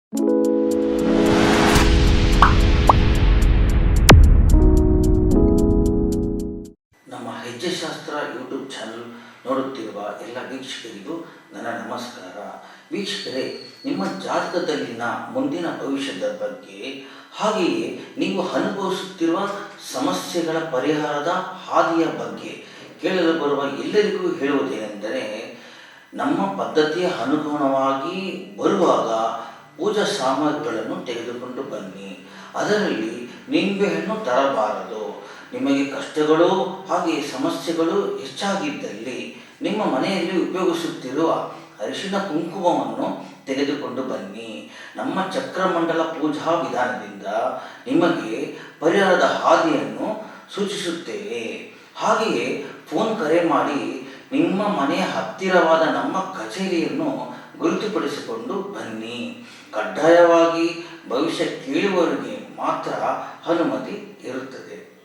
ನಮ್ಮ ಹೆಜ್ಜೆಶಾಸ್ತ್ರ YouTube channel ನೋಡುತ್ತಿರುವ ಎಲ್ಲ ವೀಕ್ಷಕರಿಗೂ ನನ್ನ ನಮಸ್ಕಾರ. ವೀಕ್ಷಕರೇ, ನಿಮ್ಮ ಜಾತಕದಲ್ಲಿನ ಮುಂದಿನ ಭವಿಷ್ಯದ ಬಗ್ಗೆ, ಹಾಗೆಯೇ ನೀವು ಅನುಭವಿಸುತ್ತಿರುವ ಸಮಸ್ಯೆಗಳ ಪರಿಹಾರದ ಹಾದಿಯ ಬಗ್ಗೆ ಕೇಳಲು ಬರುವ ಎಲ್ಲರಿಗೂ ಹೇಳುವುದೇನೆಂದರೆ, ನಮ್ಮ ಪದ್ಧತಿಯ ಅನುಗುಣವಾಗಿ ಬರುವಾಗ ಪೂಜಾ ಸಾಮಗ್ರಿಗಳನ್ನು ತೆಗೆದುಕೊಂಡು ಬನ್ನಿ. ಅದರಲ್ಲಿ ನಿಂಬೆಹಣ್ಣು ತರಬಾರದು. ನಿಮಗೆ ಕಷ್ಟಗಳು ಹಾಗೆಯೇ ಸಮಸ್ಯೆಗಳು ಹೆಚ್ಚಾಗಿದ್ದಲ್ಲಿ ನಿಮ್ಮ ಮನೆಯಲ್ಲಿ ಉಪಯೋಗಿಸುತ್ತಿರುವ ಅರಿಶಿನ ಕುಂಕುಮವನ್ನು ತೆಗೆದುಕೊಂಡು ಬನ್ನಿ. ನಮ್ಮ ಚಕ್ರಮಂಡಲ ಪೂಜಾ ವಿಧಾನದಿಂದ ನಿಮಗೆ ಪರಿಹಾರದ ಹಾದಿಯನ್ನು ಸೂಚಿಸುತ್ತೇವೆ. ಹಾಗೆಯೇ ಫೋನ್ ಕರೆ ಮಾಡಿ ನಿಮ್ಮ ಮನೆಯ ಹತ್ತಿರವಾದ ನಮ್ಮ ಕಚೇರಿಯನ್ನು ಗುರುತುಪಡಿಸಿಕೊಂಡು ಬನ್ನಿ. ಕಡ್ಡಾಯವಾಗಿ ಭವಿಷ್ಯ ಕೇಳುವವರಿಗೆ ಮಾತ್ರ ಅನುಮತಿ ಇರುತ್ತದೆ.